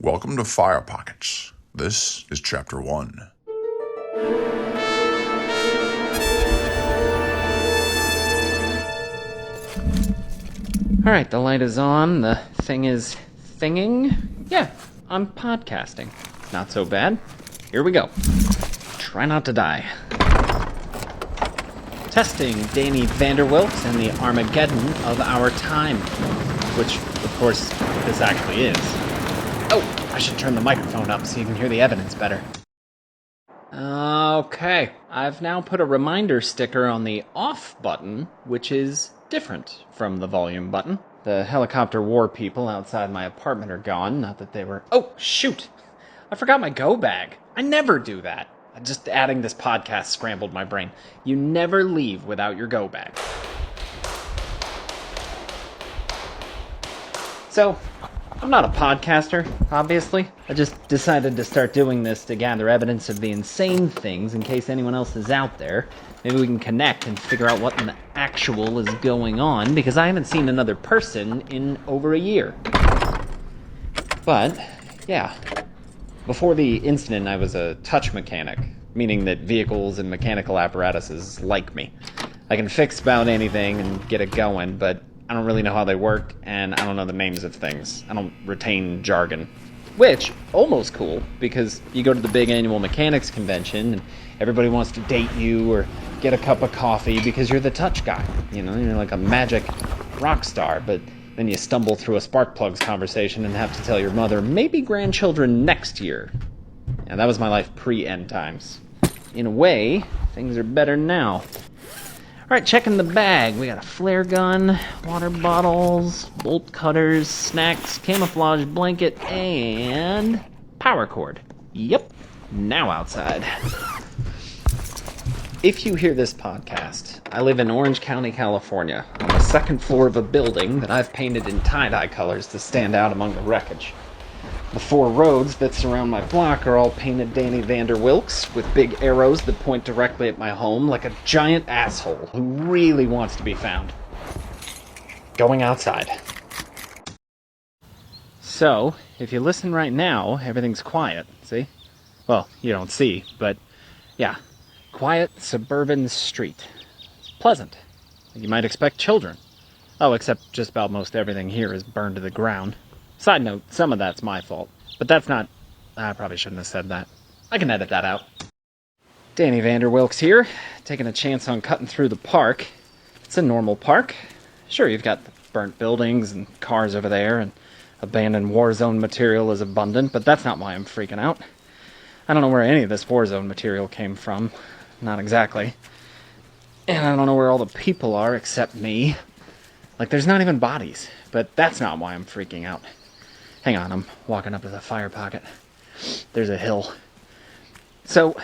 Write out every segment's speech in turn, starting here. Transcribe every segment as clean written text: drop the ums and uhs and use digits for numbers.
Welcome to Fire Pockets. This is Chapter 1. Alright, the light is on, the thing is thinging. Yeah, I'm podcasting. Not so bad. Here we go. Try not to die. Testing Danny Vanderwilks and the Armageddon of our time. Which, of course, this actually is. Oh, I should turn the microphone up so you can hear the evidence better. Okay, I've now put a reminder sticker on the off button, which is different from the volume button. The helicopter war people outside my apartment are gone, not that they were... Oh, shoot! I forgot my go bag. I never do that. Just adding this podcast scrambled my brain. You never leave without your go bag. So, I'm not a podcaster, obviously. I just decided to start doing this to gather evidence of the insane things in case anyone else is out there. Maybe we can connect and figure out what in the actual is going on, because I haven't seen another person in over a year. But, yeah. Before the incident, I was a touch mechanic, meaning that vehicles and mechanical apparatuses like me. I can fix about anything and get it going, but I don't really know how they work, and I don't know the names of things. I don't retain jargon. Which, almost cool, because you go to the big annual mechanics convention, and everybody wants to date you or get a cup of coffee because you're the touch guy. You know, you're like a magic rock star, but then you stumble through a spark plugs conversation and have to tell your mother, maybe grandchildren next year. And that was my life pre-end times. In a way, things are better now. Alright, checking the bag. We got a flare gun, water bottles, bolt cutters, snacks, camouflage blanket, and power cord. Yep, now outside. If you hear this podcast, I live in Orange County, California, on the second floor of a building that I've painted in tie-dye colors to stand out among the wreckage. The 4 roads that surround my block are all painted Danny Vanderwilks, with big arrows that point directly at my home like a giant asshole who really wants to be found. Going outside. So, if you listen right now, everything's quiet, see? Well, you don't see, but yeah. Quiet suburban street. It's pleasant. You might expect children. Oh, except just about most everything here is burned to the ground. Side note, some of that's my fault. But that's not... I probably shouldn't have said that. I can edit that out. Danny Vanderwilks here, taking a chance on cutting through the park. It's a normal park. Sure, you've got the burnt buildings and cars over there, and abandoned war zone material is abundant, but that's not why I'm freaking out. I don't know where any of this war zone material came from. Not exactly. And I don't know where all the people are except me. Like, there's not even bodies. But that's not why I'm freaking out. Hang on, I'm walking up to the fire pocket. There's a hill. So,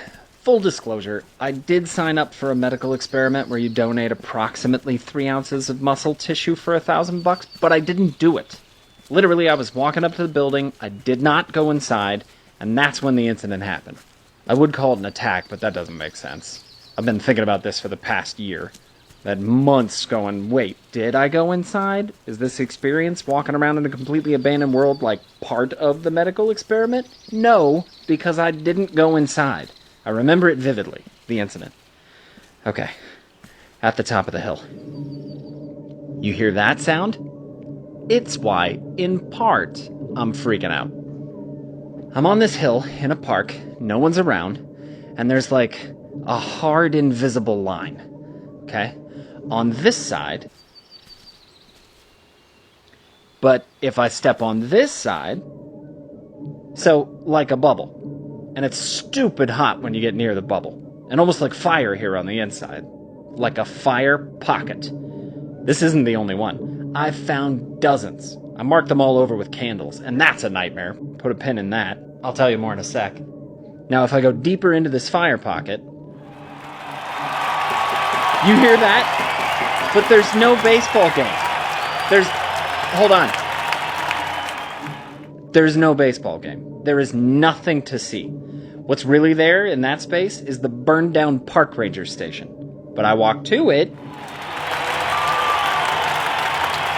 full disclosure, I did sign up for a medical experiment where you donate approximately 3 ounces of muscle tissue for $1,000, but I didn't do it. Literally, I was walking up to the building, I did not go inside, and that's when the incident happened. I would call it an attack, but that doesn't make sense. I've been thinking about this for the past year. I've had months going, wait, did I go inside? Is this experience walking around in a completely abandoned world like part of the medical experiment? No, because I didn't go inside. I remember it vividly, the incident. Okay, at the top of the hill. You hear that sound? It's why, in part, I'm freaking out. I'm on this hill in a park, no one's around, and there's like a hard invisible line, okay? On this side, but if I step on this side, so like a bubble, and it's stupid hot when you get near the bubble, and almost like fire here on the inside, like a fire pocket. This isn't the only one. I've found dozens. I marked them all over with candles, and that's a nightmare. Put a pin in that. I'll tell you more in a sec. Now, if I go deeper into this fire pocket... You hear that? But there's no baseball game. Hold on. There's no baseball game. There is nothing to see. What's really there in that space is the burned-down park ranger station. But I walk to it...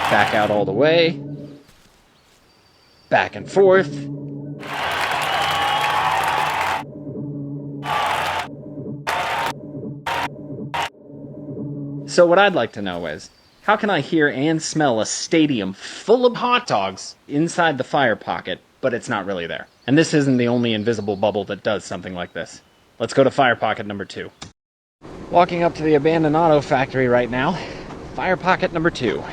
Back out all the way... Back and forth, So what I'd like to know is, how can I hear and smell a stadium full of hot dogs inside the fire pocket, but it's not really there? And this isn't the only invisible bubble that does something like this. Let's go to fire pocket number 2. Walking up to the abandoned auto factory right now. Fire pocket number 2.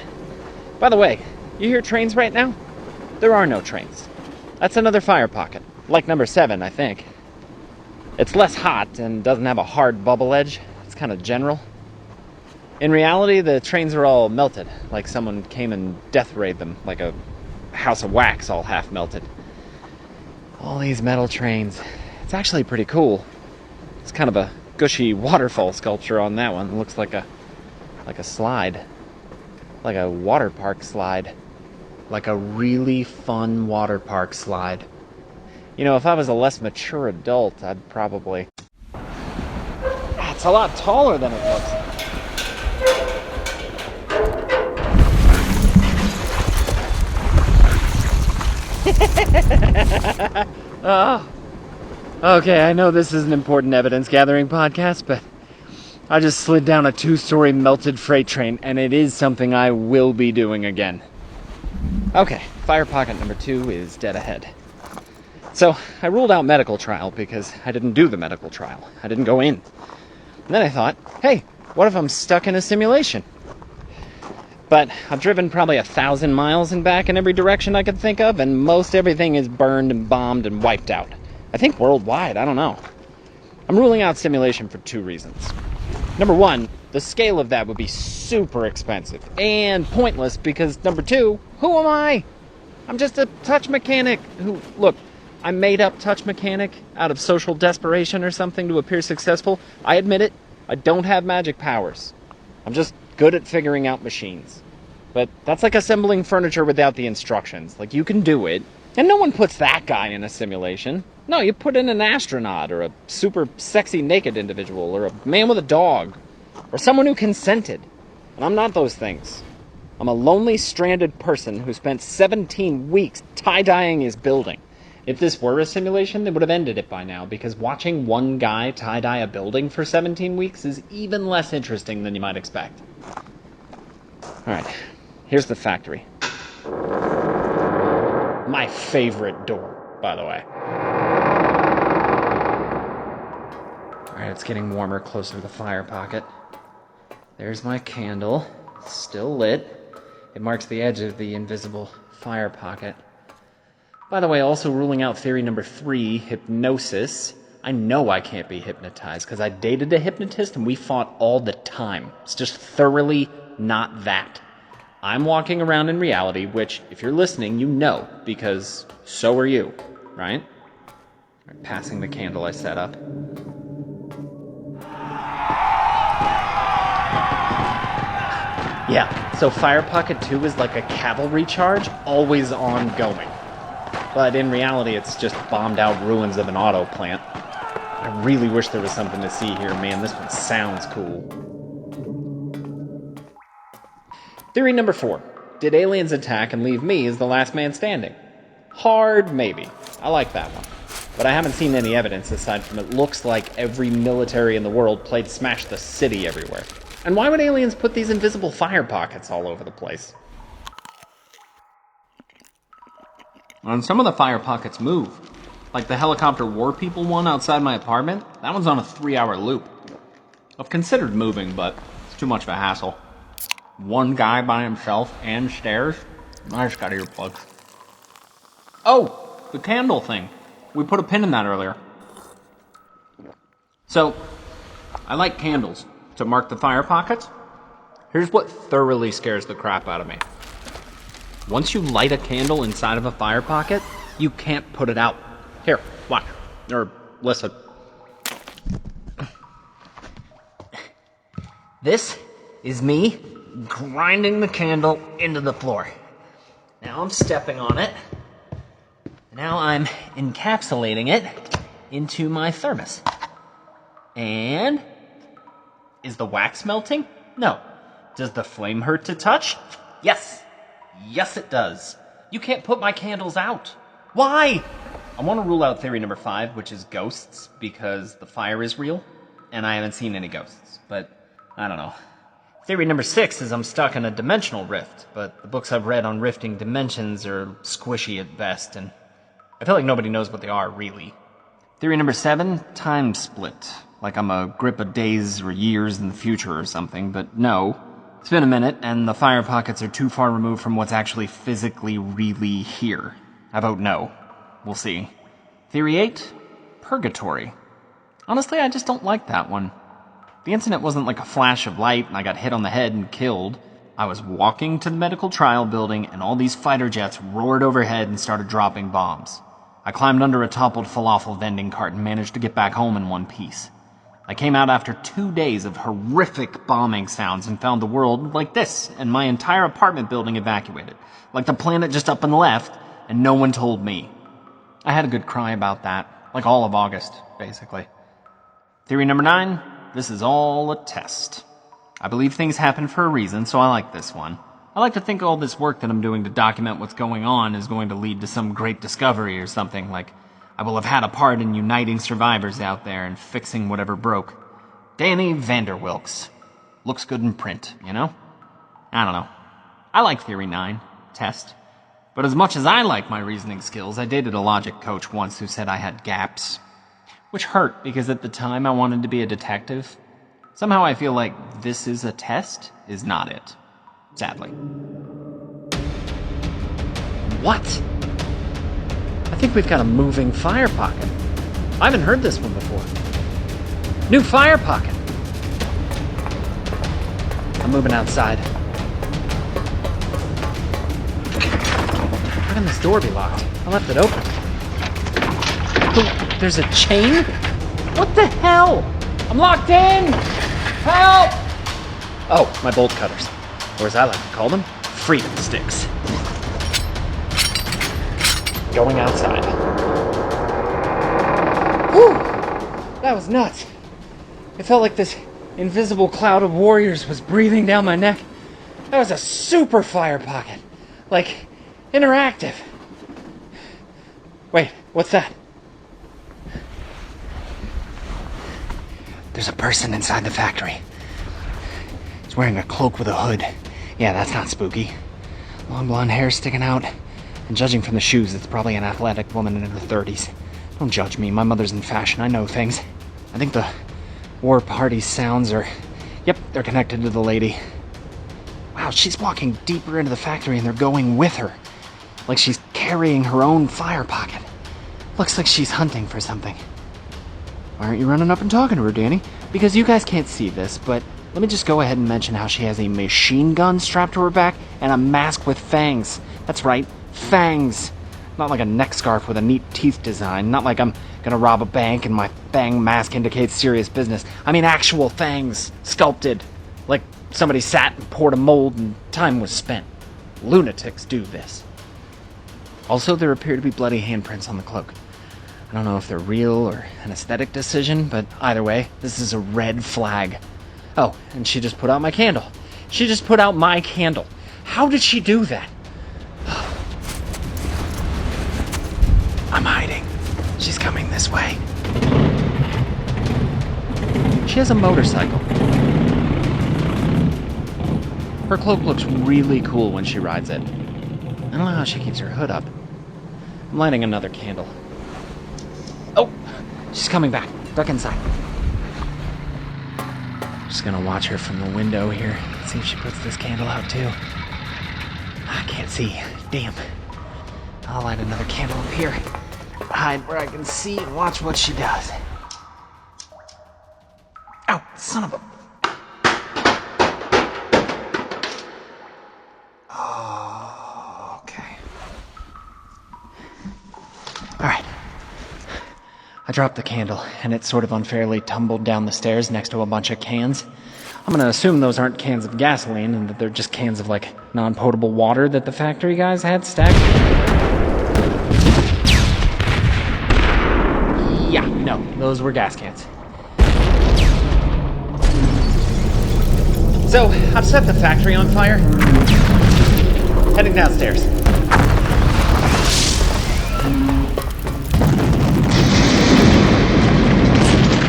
By the way, you hear trains right now? There are no trains. That's another fire pocket. Like number 7, I think. It's less hot and doesn't have a hard bubble edge. It's kind of general. In reality, the trains are all melted, like someone came and death rayed them, like a house of wax all half melted. All these metal trains. It's actually pretty cool. It's kind of a gushy waterfall sculpture on that one. It looks like a slide. Like a water park slide. Like a really fun water park slide. You know, if I was a less mature adult, I'd probably... It's a lot taller than it looks. Oh. Okay, I know this is an important evidence gathering podcast, but I just slid down a 2-story melted freight train, and it is something I will be doing again. Okay, fire pocket number 2 is dead ahead. So, I ruled out medical trial because I didn't do the medical trial. I didn't go in. And then I thought, hey, what if I'm stuck in a simulation? But I've driven probably 1,000 miles and back in every direction I could think of, and most everything is burned and bombed and wiped out. I think worldwide, I don't know. I'm ruling out simulation for 2 reasons. Number 1, the scale of that would be super expensive and pointless because number 2, who am I? I'm just a touch mechanic who, look, I made up touch mechanic out of social desperation or something to appear successful. I admit it, I don't have magic powers. I'm just good at figuring out machines. But that's like assembling furniture without the instructions. Like, you can do it, and no one puts that guy in a simulation. No, you put in an astronaut, or a super sexy naked individual, or a man with a dog, or someone who consented. And I'm not those things. I'm a lonely, stranded person who spent 17 weeks tie-dyeing his building. If this were a simulation, they would have ended it by now, because watching one guy tie-dye a building for 17 weeks is even less interesting than you might expect. Alright, here's the factory. My favorite door, by the way. Alright, it's getting warmer closer to the fire pocket. There's my candle, still lit. It marks the edge of the invisible fire pocket. By the way, also ruling out theory number 3, hypnosis. I know I can't be hypnotized because I dated a hypnotist and we fought all the time. It's just thoroughly not that. I'm walking around in reality, which, if you're listening, you know, because so are you, right? All right, passing the candle I set up. Yeah, so Fire Pocket 2 is like a cavalry charge, always ongoing. But in reality, it's just bombed out ruins of an auto plant. I really wish there was something to see here, man. This one sounds cool. Theory number 4. Did aliens attack and leave me as the last man standing? Hard, maybe. I like that one. But I haven't seen any evidence aside from it looks like every military in the world played Smash the City everywhere. And why would aliens put these invisible fire pockets all over the place? And some of the fire pockets move. Like the helicopter war people one outside my apartment, that one's on a 3-hour loop. I've considered moving, but it's too much of a hassle. One guy by himself and stairs? I just got earplugs. Oh, the candle thing. We put a pin in that earlier. So, I like candles. To mark the fire pockets, here's what thoroughly scares the crap out of me. Once you light a candle inside of a fire pocket, you can't put it out. Here, watch. Or listen. This is me grinding the candle into the floor. Now I'm stepping on it. Now I'm encapsulating it into my thermos. And... is the wax melting? No. Does the flame hurt to touch? Yes. Yes, it does. You can't put my candles out. Why? I want to rule out theory number 5, which is ghosts, because the fire is real, and I haven't seen any ghosts. But, I don't know. Theory number 6 is I'm stuck in a dimensional rift, but the books I've read on rifting dimensions are squishy at best, and I feel like nobody knows what they are, really. Theory number 7, time split. Like I'm a grip of days or years in the future or something, but no. It's been a minute, and the fire pockets are too far removed from what's actually physically really here. I vote no. We'll see. Theory 8, purgatory. Honestly, I just don't like that one. The incident wasn't like a flash of light and I got hit on the head and killed. I was walking to the medical trial building and all these fighter jets roared overhead and started dropping bombs. I climbed under a toppled falafel vending cart and managed to get back home in one piece. I came out after 2 days of horrific bombing sounds and found the world like this and my entire apartment building evacuated. Like the planet just up and left and no one told me. I had a good cry about that. Like all of August, basically. Theory number 9. This is all a test. I believe things happen for a reason, so I like this one. I like to think all this work that I'm doing to document what's going on is going to lead to some great discovery or something, like I will have had a part in uniting survivors out there and fixing whatever broke. Danny Vanderwilks. Looks good in print, you know? I don't know. I like Theory 9, test. But as much as I like my reasoning skills, I dated a logic coach once who said I had gaps. Which hurt, because at the time I wanted to be a detective. Somehow I feel like this is a test is not it. Sadly. What? I think we've got a moving fire pocket. I haven't heard this one before. New fire pocket. I'm moving outside. How can this door be locked? I left it open. There's a chain? What the hell? I'm locked in! Help! Oh, my bolt cutters. Or as I like to call them, freedom sticks. Going outside. Whew! That was nuts. It felt like this invisible cloud of warriors was breathing down my neck. That was a super fire pocket. Like, interactive. Wait, what's that? There's a person inside the factory. He's wearing a cloak with a hood. Yeah, that's not spooky. Long blonde hair sticking out. And judging from the shoes, it's probably an athletic woman in her 30s. Don't judge me, my mother's in fashion, I know things. I think the war party sounds are... Yep, they're connected to the lady. Wow, she's walking deeper into the factory and they're going with her. Like she's carrying her own fire pocket. Looks like she's hunting for something. Why aren't you running up and talking to her, Danny? Because you guys can't see this, but let me just go ahead and mention how she has a machine gun strapped to her back and a mask with fangs. That's right, fangs. Not like a neck scarf with a neat teeth design. Not like I'm gonna rob a bank and my fang mask indicates serious business. I mean actual fangs, sculpted. Like somebody sat and poured a mold and time was spent. Lunatics do this. Also, there appear to be bloody handprints on the cloak. I don't know if they're real or an aesthetic decision, but either way, this is a red flag. Oh, and she just put out my candle. She just put out my candle. How did she do that? I'm hiding. She's coming this way. She has a motorcycle. Her cloak looks really cool when she rides it. I don't know how she keeps her hood up. I'm lighting another candle. Oh, she's coming back. Duck inside. Just gonna watch her from the window here. See if she puts this candle out too. I can't see. Damn. I'll light another candle up here. Hide where I can see and watch what she does. Ow, son of a... Oh, okay. Alright. I dropped the candle, and it sort of unfairly tumbled down the stairs next to a bunch of cans. I'm gonna assume those aren't cans of gasoline, and that they're just cans of, like, non-potable water that the factory guys had stacked. Yeah, no, those were gas cans. So, I've set the factory on fire. Heading downstairs.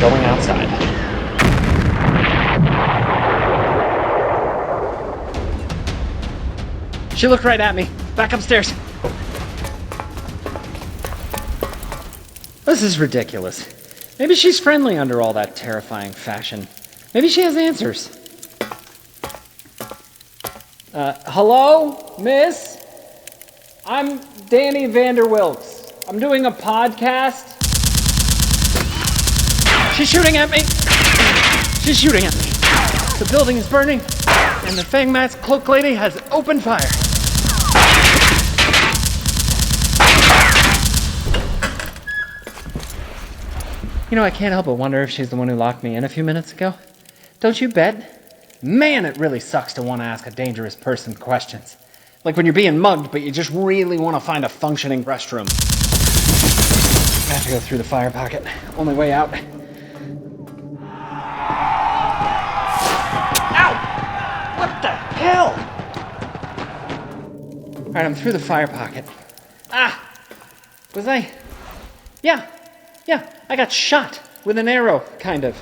Going outside. She looked right at me. Back upstairs. This is ridiculous. Maybe she's friendly under all that terrifying fashion. Maybe she has answers. Hello, miss? I'm Danny Vanderwilks. I'm doing a podcast. She's shooting at me. She's shooting at me. The building is burning, and the Fang masked cloak lady has opened fire. You know, I can't help but wonder if she's the one who locked me in a few minutes ago. Don't you bet? Man, it really sucks to want to ask a dangerous person questions. Like when you're being mugged, but you just really want to find a functioning restroom. I have to go through the fire pocket. Only way out. Ow! What the hell? Alright, I'm through the fire pocket. Was I? Yeah, I got shot with an arrow, kind of.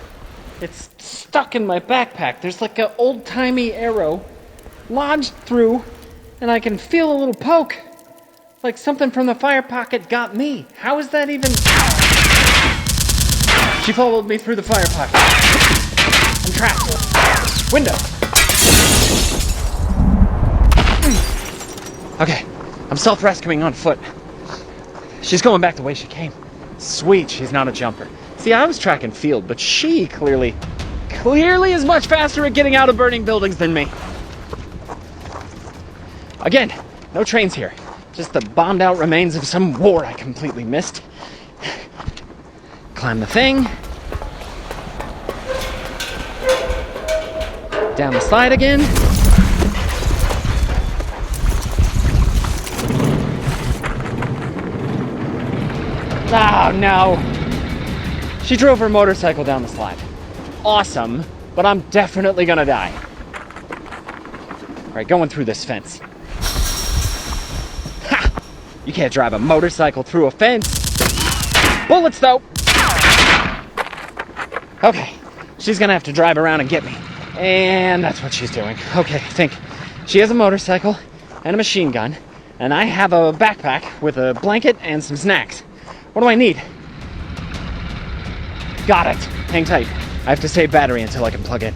It's stuck in my backpack. There's like an old-timey arrow lodged through, and I can feel a little poke. Like something from the fire pocket got me. How is that even? She followed me through the fire pocket. I'm trapped. Window. Okay, I'm self-rescuing on foot. She's going back the way she came. Sweet, she's not a jumper. See, I was track and field, but she clearly is much faster at getting out of burning buildings than me. Again, no trains here. Just the bombed out remains of some war I completely missed. Climb the thing. Down the slide again. Oh no. She drove her motorcycle down the slide. Awesome, but I'm definitely gonna die. All right, going through this fence. Ha! You can't drive a motorcycle through a fence. Bullets, though. Okay, she's gonna have to drive around and get me. And that's what she's doing. Okay, I think she has a motorcycle and a machine gun, and I have a backpack with a blanket and some snacks. What do I need? Got it. Hang tight. I have to save battery until I can plug in.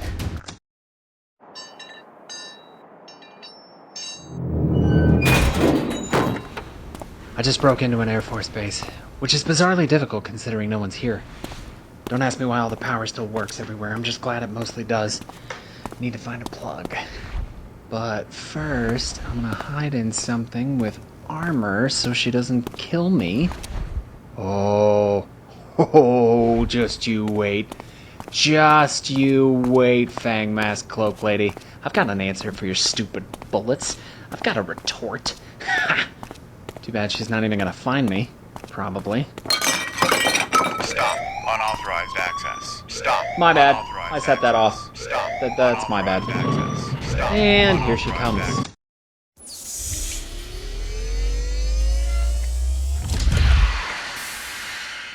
I just broke into an Air Force base, which is bizarrely difficult considering no one's here. Don't ask me why all the power still works everywhere. I'm just glad it mostly does. Need to find a plug. But first, I'm gonna hide in something with armor so she doesn't kill me. Oh, just you wait. Just you wait, Fang Mask Cloak Lady. I've got an answer for your stupid bullets. I've got a retort. Too bad she's not even gonna find me. Probably. Stop. Unauthorized access. Stop. My bad. Unauthorized I set that off. Stop. That's my bad. Access. Stop. And here she comes.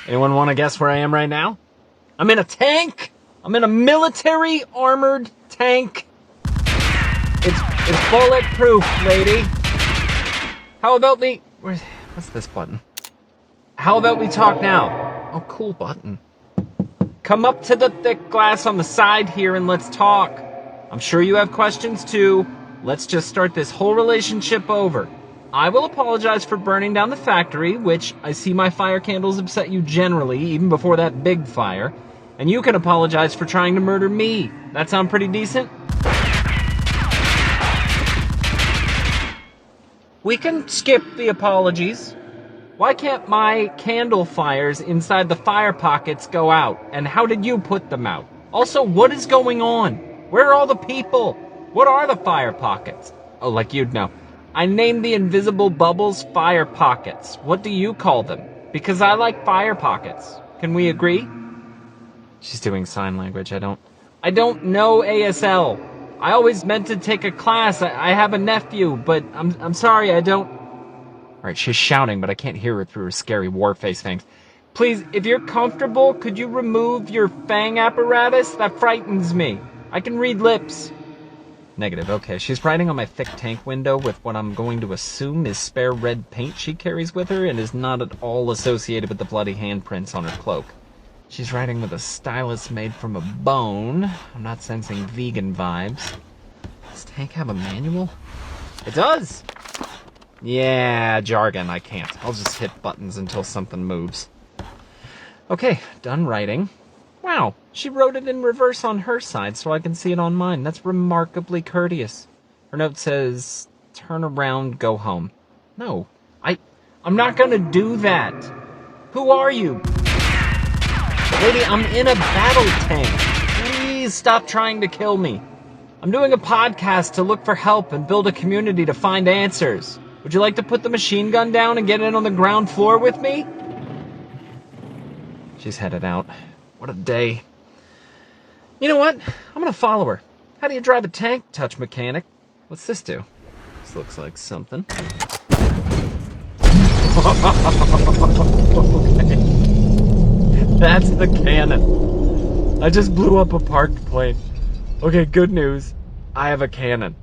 Anyone want to guess where I am right now? I'm in a tank. I'm in a military armored tank. It's bulletproof, lady. How about we... What's this button? How about we talk now? Oh, cool button. Come up to the thick glass on the side here and let's talk. I'm sure you have questions too. Let's just start this whole relationship over. I will apologize for burning down the factory, which I see my fire candles upset you generally, even before that big fire. And you can apologize for trying to murder me. That sound pretty decent? We can skip the apologies. Why can't my candle fires inside the fire pockets go out? And how did you put them out? Also, what is going on? Where are all the people? What are the fire pockets? Oh, like you'd know. I named the invisible bubbles fire pockets. What do you call them? Because I like fire pockets. Can we agree? She's doing sign language. I don't know ASL. I always meant to take a class. I have a nephew, but I'm sorry, I don't. All right, she's shouting, but I can't hear her through her scary war face fangs. Please, if you're comfortable, could you remove your fang apparatus? That frightens me. I can read lips. Negative. Okay, she's writing on my thick tank window with what I'm going to assume is spare red paint she carries with her and is not at all associated with the bloody handprints on her cloak. She's writing with a stylus made from a bone. I'm not sensing vegan vibes. Does tank have a manual? It does! Yeah, jargon, I can't. I'll just hit buttons until something moves. Okay, done writing. Wow, she wrote it in reverse on her side so I can see it on mine. That's remarkably courteous. Her note says, turn around, go home. No, I'm not gonna do that. Who are you? Lady, I'm in a battle tank. Please stop trying to kill me. I'm doing a podcast to look for help and build a community to find answers. Would you like to put the machine gun down and get in on the ground floor with me? She's headed out. What a day. You know what? I'm gonna follow her. How do you drive a tank, touch mechanic? What's this do? This looks like something. Okay. That's the cannon. I just blew up a parked plane. Okay, good news. I have a cannon.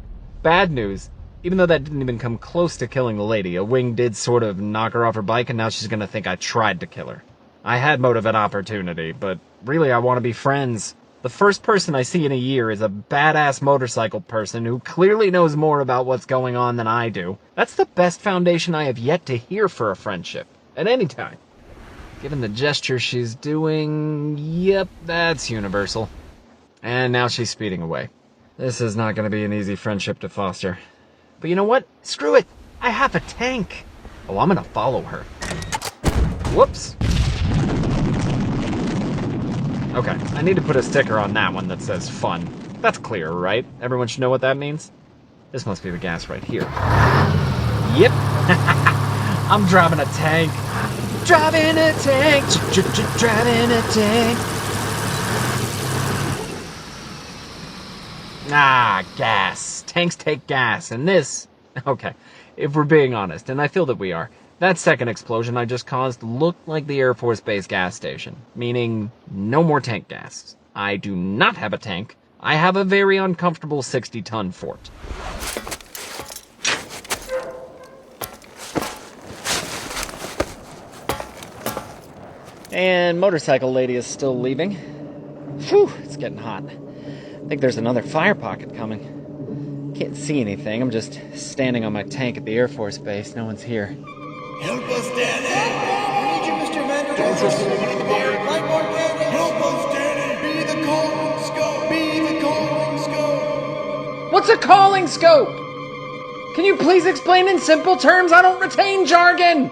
Bad news. Even though that didn't even come close to killing the lady, a wing did sort of knock her off her bike, and now she's gonna think I tried to kill her. I had motive and opportunity, but really I want to be friends. The first person I see in a year is a badass motorcycle person who clearly knows more about what's going on than I do. That's the best foundation I have yet to hear for a friendship, at any time. Given the gesture she's doing, yep, that's universal. And now she's speeding away. This is not going to be an easy friendship to foster. But you know what? Screw it! I have a tank! Oh, I'm gonna follow her. Whoops. Okay, I need to put a sticker on that one that says fun. That's clear, right? Everyone should know what that means? This must be the gas right here. Yep. I'm driving a tank. Driving a tank. Driving a tank. Ah, gas. Tanks take gas, and this... Okay, if we're being honest, and I feel that we are, that second explosion I just caused looked like the Air Force Base gas station, meaning no more tank gas. I do not have a tank. I have a very uncomfortable 60-ton fort. And motorcycle lady is still leaving. Whew, it's getting hot. I think there's another fire pocket coming. Can't see anything. I'm just standing on my tank at the Air Force Base. No one's here. Help us, Danny! We need you, Mr. Vanderbilt. Light more candles! Help us, Danny! Be the calling scope! Be the calling scope! What's a calling scope? Can you please explain in simple terms? I don't retain jargon!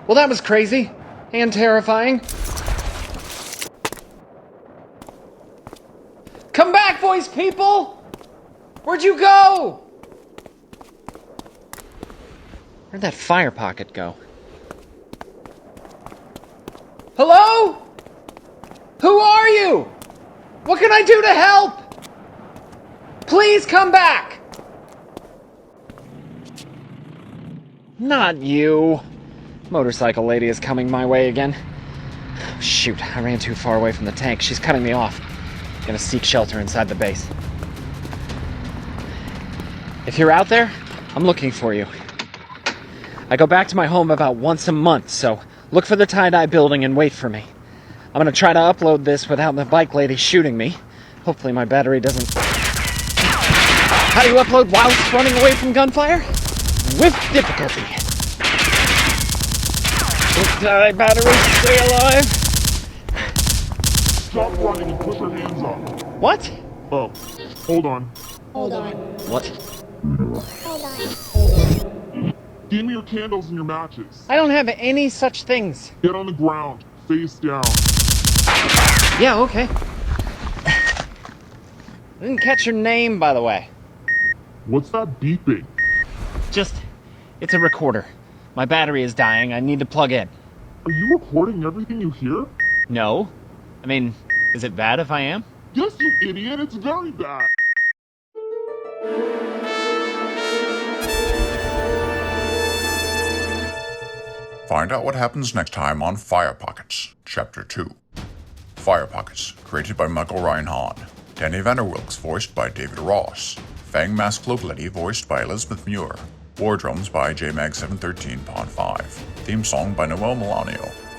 Well, that was crazy. And terrifying. Come back, voice people! Where'd you go? Where'd that fire pocket go? Hello? Who are you? What can I do to help? Please come back! Not you. Motorcycle lady is coming my way again. Shoot, I ran too far away from the tank. She's cutting me off. Gonna seek shelter inside the base. If you're out there, I'm looking for you. I go back to my home about once a month, so look for the tie-dye building and wait for me. I'm gonna try to upload this without the bike lady shooting me. Hopefully my battery doesn't... How do you upload whilst running away from gunfire? With difficulty. Don't die, battery, stay alive. Stop running and put your hands up. What? Oh, hold on. Hold on. What? Hold on. Give me your candles and your matches. I don't have any such things. Get on the ground, face down. Yeah, okay. I didn't catch your name, by the way. What's that beeping? It's a recorder. My battery is dying. I need to plug in. Are you recording everything you hear? No. I mean, is it bad if I am? Yes, you idiot, it's very bad. Find out what happens next time on Fire Pockets, Chapter 2. Fire Pockets, created by Michael Reinhardt. Danny Vanderwilks voiced by David Ross. Fang Mask Cloak Lady voiced by Elizabeth Muir. War drums by JMag713 Pawn 5. Theme song by Noel Melanio.